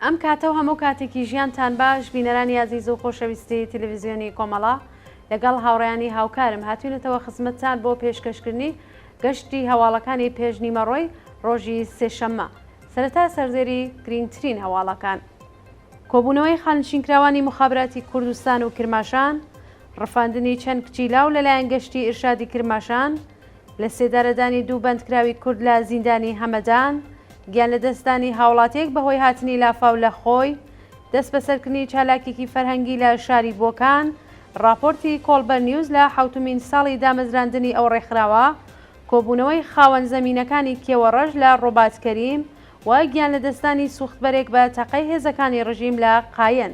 ئەم کاتەوە هەموو کاتێکی ژیانتان باش بینەرانی عزیز و خۆشەویستی تەلەڤیزیۆنی کۆمەڵا لەگەڵ هاوڕێیانی هاوکارم هاتوونەتەوە خزمەتتان بۆ پێشکەشکردنی گەشتی هەواڵەکانی پێشنیمەڕۆی ڕۆژی سێشەممە. سەرەتا سەرزێری گرنگترین هەواڵەکان، کۆبوونەوەی خانشینکراوانی مخابراتی کوردستان و کرماشان، ڕفاندنی چەند کچی لاو لەلایەن گەشتی ئیرشادی کرماشان، لە سێدارەدانی دوو بەندکراوی کورد لە زیندانی هەمەدان، گیان لە دەستانی هاوڵاتیەک بەهۆی هاتنی لافاو لە خۆی، دەست بەسەرکردنی چالاکێکی فەرهەنگی لە شاری بۆکان، راپۆرتی کۆڵبەر نیوز لە حوتمین ساڵی دامەزراندنی ئەو ڕێکخراوە، کۆبوونەوەی خاوەن زەمینەکانی کێوەڕەش لە ڕۆباتکەریم و گیان لە دەستانی سوختبەرێک بە تەقەی هێزەکانی ڕژیم لە قایەن.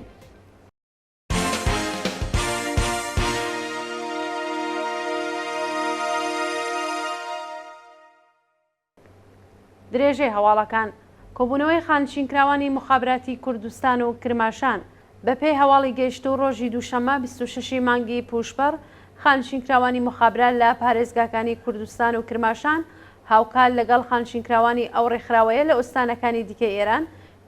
درێژەی هەواڵەکان، کۆبوونەوەی خانشینکراوانی مخابراتی کوردستان و کرماشان بەپێی هەواڵی گەیشت و ڕۆژی دووشەممە 26 مانگی پوشپەر خانشینکراوانی مخابرات لە پارێزگاکانی کوردستان و کرماشان هاوکار لەگەڵ خانشینکراوانی ئەو ڕێکخراوەیە لە ئوستانەکانی دیکەی ئێران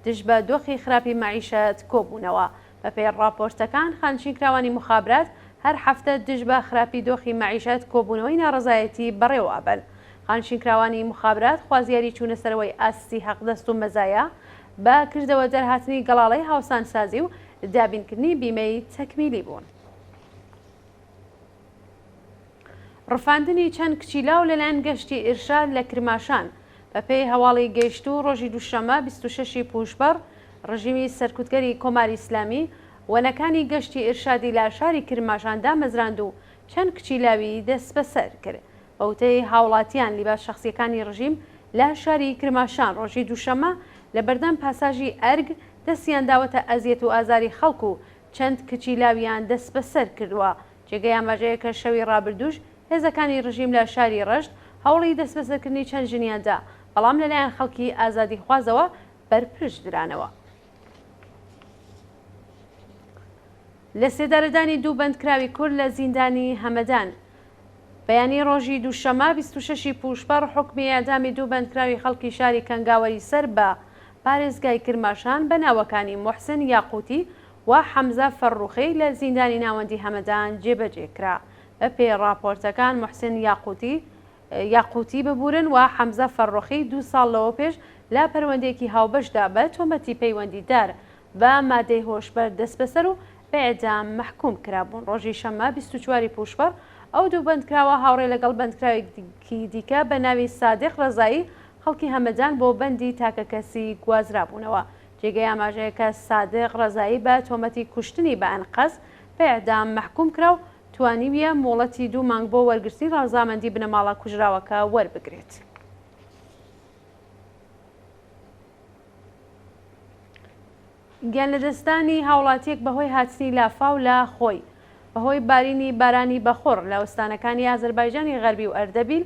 دژ بە دۆخی خراپی مەعیشەت کۆبوونەوە. بەپێی راپۆرتەکان خانشینکراوانی مخابرات هەر هەفتە دژ بە خراپی دۆخی مەعیشەت کۆبوونەوەی ناڕەزایەتی بەڕێوەبەن. خانشینکراوانی مخابرات خوازیاری چوونەسەرەوەی ئاستی حەقدەست و مەزایە بە کردەوە دەرهاتنی گەڵاڵەی هاوسانسازی و دابینکردنی بیمەی تەکمیلی بوون. ڕفاندنی چەند کچی لاو لەلایەن گەشتی ئیرشاد لە کرماشان بەپێی هەواڵی گەیشت و ڕۆژی دووشەممە 26 پوشپەر ڕژیمی سەرکوتگەری کۆماری ئیسلامی وەنەکانی گەشتی ئیرشادی لە شاری کرماشان دامەزراند و چەند کچی لاوی دەست بەسەر کرد. بەوتەی هاوڵاتیان لیباس شەخسیەکانی ڕژیم لە شاری کرماشان ڕۆژی دووشەممە لە بەردەم پاساژی ئەرگ دەستیان داوەتە ئەزیەت و ئازاری خەڵک و چەند کچی لاویان دەست بەسەر کردووە. جێگەی ئاماژەیە کە شەوی ڕابردووش هێزەکانی ڕژیم لە شاری ڕەشت هەوڵی دەست بەسەرکردنی چەند ژنیاندا، بەڵام لەلایەن خەڵکی ئازادی خوازەوە بەرپرس درانەوە. لە سێدارەدانی دوو بەندکراوی کورد لە زیندانی هەمەدان، بەیانی ڕۆژی دووشەممە 26 پوشپەر حکمی ئەدامی دوو بەندکراوی خەڵکی شاری کەنگاوەری سەر بە پارێزگای کرماشان بە ناوەکانی موحسن یاقوتی و حەمزە فەرڕوخی لە زیندانی ناوەندی هەمەدان جێبەجێکرا. بەپێی راپۆرتەکان موحسن یاقوتی ببورن و حەمزە فەرڕوخی 2 ساڵ لەوە پێش لە پەروەندەیەکی هاوبەشدا بە تۆمەتی پەیوەندیدار بە مادەی هۆشبەر دەست بەسەر و بە ئێدام مەحکوم کرابوون. ڕۆژی شەممە 24 پوشپەر ئەو دوو بەندکراوە هاوڕێ لەگەڵ بەندکراوێکی دیکە بە ناوی سادق ڕەزایی خەڵکی هەمەدان بۆ بەندی تاکە کەسی گوازرابوونەوە. جێگەی ئاماژەیە کە سادق ڕەزایی بە تۆمەتی کوشتنی بە ئەنقەس بە ئێدام مەحکوم کرا و توانیویە مۆڵەتی 2 مانگ بۆ وەرگرتنی ڕەزامەندی بنەماڵە کوژراوەکە وەربگرێت. گیان لە دەستانی هاوڵاتیەک بەهۆی هاتنی لافاو لە خۆی بەهۆی بارینی بارانی بەخۆڕ لە وەستانەکانی ئازەربایجانی غەربی و ئەردەبیل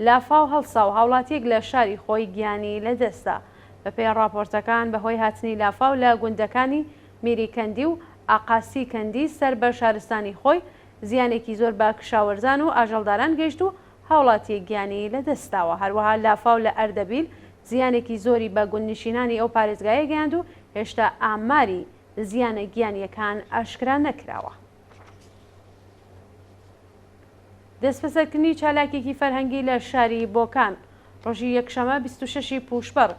لافاو هەڵسا و هاوڵاتیەک لە شاری خۆی گیانی لەدەستا. بەپێی راپۆرتەکان بەهۆی هاتنی لافاو لە گوندەکانی میریکەندی و ئاقاسی کەندی سەر بە شارستانی خۆی زیانێکی زۆر بە کشاوەرزان و ئاژەڵداران گەیشت و هاوڵاتیەک گیانی لەدەستاوە. هەروەها لافاو لە ئەردەبیل زیانێکی زۆری بە گوندنشینانی ئەو پارێزگایە گەیاند و هێشتا ئاماری زیانە گیانیەکان ئاشکرا نەکراوە. دەستبەسەرکردنی چالاکێکی فەرهەنگی لە شاری بۆکان ڕۆژی یەکشەممە 26 پوشپەر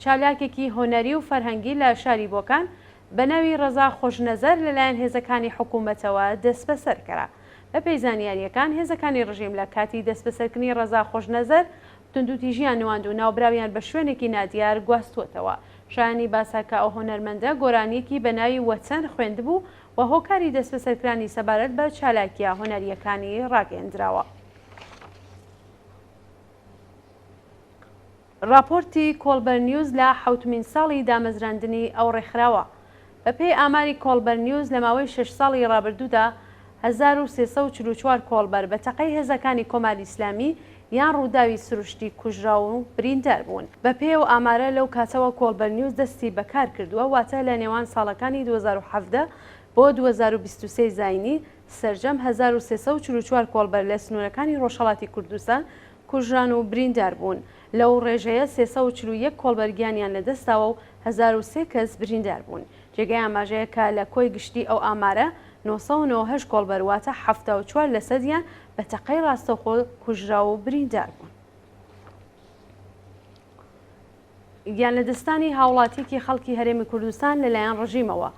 چالاکێکی هۆنەری و فەرهەنگی لە شاری بۆکان بە ناوی ڕەزا خۆشنەزەر لەلایەن هێزەکانی حکوومەتەوە دەست بەسەر کرا. بە پێی زانیاریەکان هێزەکانی ڕژیم لە کاتی دەستبەسەرکردنی ڕەزا خۆشنەزەر تونندوتیژیان نواند و ناوبراویان بە شوێنێکی نادیار گواستووەتەوە. شایانی باساکە ئەو هۆنەرمەندە گۆرانیەکی بە ناوی وەچەن خوێندبوو و هۆکاری دەستبەسەرکرانی سەبارەت بە چالاکیە هۆنەریەکانی ڕاگەیەندراوە. راپۆرتی کۆڵبەر نیوز لە حوتمین ساڵی دامەزراندنی ئەو ڕێکخراوە، بەپێی ئاماری کۆڵبەر نیوز لە ماوەی 6 ساڵی ڕابردوودا 1344 کۆڵبەر بە تەقەی هێزەکانی کۆماری ئیسلامی یان ڕووداوی سروشتی کوژرا و بریندار بوون. بەپێی و ئامارە لەو کاتەوە کۆڵبەر نیوز دەستی بەکار کردووە، واتە لە نێوان ساڵەکانی 2017 بۆ 2023 زاینی سەرجەم 1344 کۆڵبەر لە سنوورەکانی ڕۆژهەڵاتی کوردستان کوژران و بریندار بوون. لەو ڕێژەیە 341 کۆڵبەرگیانیان لەدەستاوە و 1003 کەس بریندار بوون. جێگەی ئاماژەیە کە لە کۆی گشتی ئەو ئامارە 998 کۆڵبەر واتە 74 لە سەدیان بە تەقەی ڕاستەوخۆ کوژرا و بریندار بوون. گیان لەدەستانی هاوڵاتیەکی خەڵکی هەرێمی کوردستان لەلایەن ڕژیمەوە.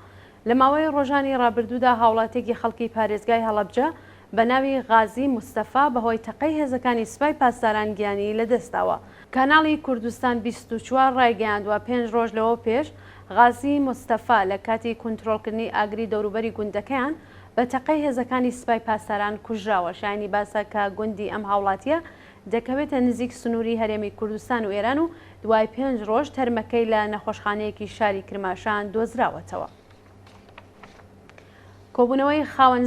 لە ماوەی ڕۆژانی ڕابردوودا هاوڵاتێکی خەڵکی پارێزگای هەڵەبجە بە ناوی غازی موستەفا بەهۆی تەقەی هێزەکانی سوپای پاسداران گیانی لەدەستاوە. کاناڵی کوردستان 24 ڕایگەیاندووە 5 ڕۆژ لەوە پێش غازی موستەفا لە کاتی کۆنتڕۆڵکردنی ئاگری دەوروبەری گوندەکەیان بە تەقەی هێزەکانی سوپای پاسداران کوژراوە. شایانی باسە کە گوندی ئەم هاوڵاتیە دەکەوێتە نزیک سنووری هەرێمی کوردستان و ئێران و دوای 5 ڕۆژ تەرمەکەی لە نەخۆشخانەیەکی شاری کرماشان دۆزراوەتەوە. کۆبوونەوەی خاوەن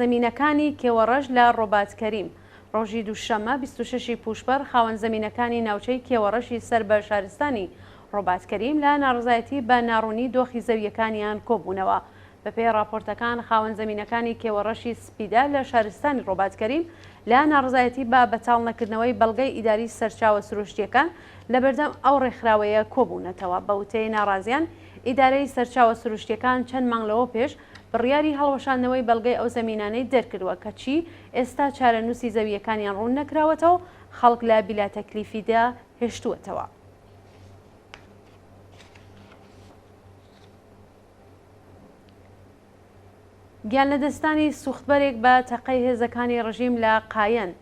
زەمینەکانی کێوەڕەش لە ڕۆباتکەریم. ڕۆژی دووشەمە 26 پوشبەر خاوەن زەمینەکانی ناوچەی کێوەڕەشی سەر بە شارستانی ڕۆباتکەریم لە ناڕزایەتی بە ناڕوونی دۆخی زەویەکانیان کۆبوونەوە. بەپێی راپۆرتەکان خاوەن زەمینەکانی کێوەڕەشی سپیدا لە شارستانی ڕۆباتکەریم لە ناڕزایەتی بە بەتاڵ نەکردنەوەی بەڵگەی ئیداری سەرچاوە سروشتیەکان لە بەردەم ئەو ڕێکخراوەیە کۆبوونەتەوە. بە وتەی ناڕازیان ئیدارەی سەرچاوە سروشتیەکان چەند مانگ لەوە پێش بڕیاری هەڵوەشاندنەوەی بەڵگەی ئەو زەمینانەی دەرکردووە کە چی ئێستا چارەنووسی زەویەکانیان ڕوون نەکراوەتەوە خەڵک لە بیلا تەکلیفیدا هێشتووەتەوە. گیان لەدەستانی سوختبەرێک بە تەقەی هێزەکانی ڕژیم لە قایەن.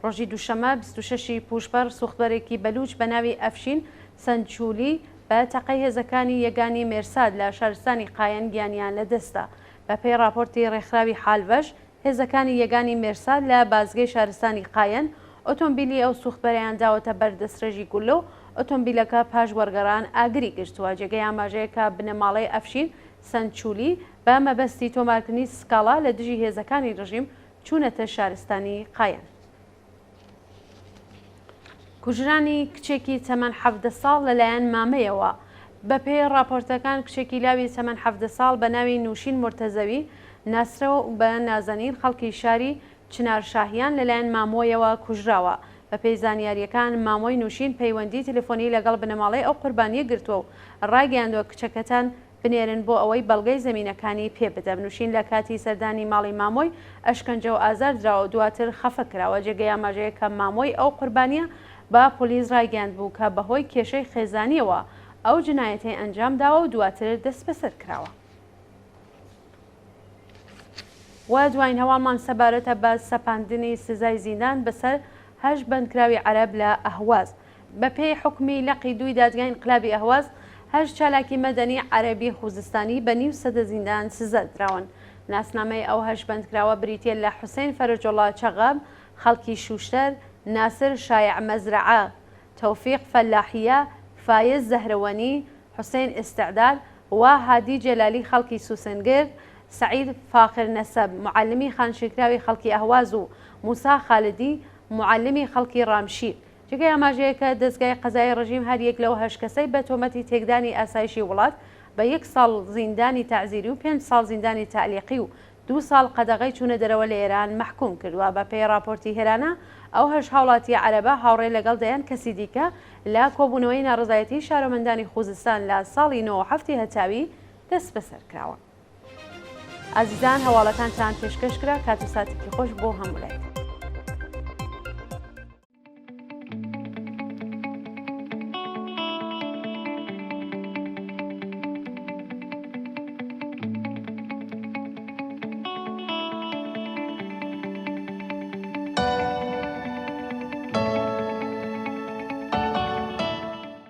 ڕۆژی دووشەمە 26 پوشبەر سوختبەرێکی بەلوچ بە ناوی ئەفشین سەنچولی بە تەقەی هێزەکانی یەگانی مێرساد لە شارستانی قایەن گیانیان لەدەستە. بەپێی راپۆرتی ڕێکخراوی حالڤەش هێزەکانی یەگانی مێرساد لە بازگەی شارستانی قایەن ئۆتۆمبیلی ئەو سوختبەریان داوەتە بەردەستڕێژی گولە و ئۆتۆمبیلەکە پاش وەرگەڕان ئاگری گرتووە. جێگەی ئاماژەیەکە بنەماڵەی ئەفشین سەنچولی بە مەبەستی تۆمارکردنی سکاڵا لە دژی هێزەکانی ڕژیم چوونەتە شارستانی قایەن. کوژرانی کچێکی تەمەن 17 ساڵ لەلایەن مامەیەوە. بەپێی راپۆرتەکان کچێکی لاوی تەمەن 17 ساڵ بە ناوی نووشین مرتەزەوی ناسرەوە بە نازەنین خەڵکی شاری چنارشاهیان لەلایەن مامۆیەوە کوژراوە. بەپێی زانیاریەکان مامۆی نووشین پەیوەندی تەلەفۆنی لەگەڵ بنەماڵەی ئەو قوربانیە گرتووە و ڕاگەیاندووە کچەکەتان بنێرن بۆ ئەوەی بەڵگەی زەمینەکانی پێ بدەن. نووشین لە کاتی سەردانی ماڵی مامۆی ئەشکەنجە و ئازار دراوە دواتر خەفە کراوە. جێگەی ئاماژەیە کە مامۆی ئەو قوربانیە با پۆلیس ڕاگەیاند بوو کە بەهۆی کێشەی خێزانیەوە ئەو جنایەتی ئەنجام داوە و دواتر دەست بەسەر کراوە. و دوایین هەواڵمان سەبارەتە بە سەپاندنی سزای زیندان بەسەر 8 بەندکراوی عەرەب لە ئەهواز. بەپێی حکمی لەقی 2 دادگای ئینقلابی ئەهواز 8 چالاکی مەدەنی عەرەبی خوزستانی بە نیو سەدە زیندان سزا دراون. ناسنامەی ئەو 8 بەندکراوە بریتیە لە حوسێن فەرەجۆڵا چەغاب، خەڵکی شوشتەر، ناسر شایع مەزرعە، تەوفیق فەلاحیە، فایز زەهرەوەنی، حوسێن ئستعداد و هادی جەلالی خەڵکی سوسنگرد، سعید فاخر نەسەب معلمی خانشێکراوی خەڵکی ئەهواز و موسا خالدی معلمی خەڵکی ڕامشیر. جێگەی ئاماژەیەکە دەستگای قەزای ڕژیم هەر یەک لەو 8 کەسەی بە تۆمەتی تێکدانی ئاسایشی وڵات بە 1 ساڵ زیندانی تەعزیری و 5 ساڵ زیندانی تەعلیقی و 2 ساڵ قەدەغەی چوونە دەرەوە لە ئێران مەحکوم کردووە. بەپێی راپۆرتی هێرانە ئەو 8 هاوڵاتی عەرەبە هاوڕێ لەگەڵ دەیان کەسی دیکە لە کۆبوونەوەی ناڕزایەتی شارۆمەندانی خوزستان لە ساڵی 97 هەتاوی دەست بەسەر کراوە. ئازیزان هەواڵەکانتان پێشکەش کرا، کات و ساتێکی خۆش بۆ هەموو لایتان.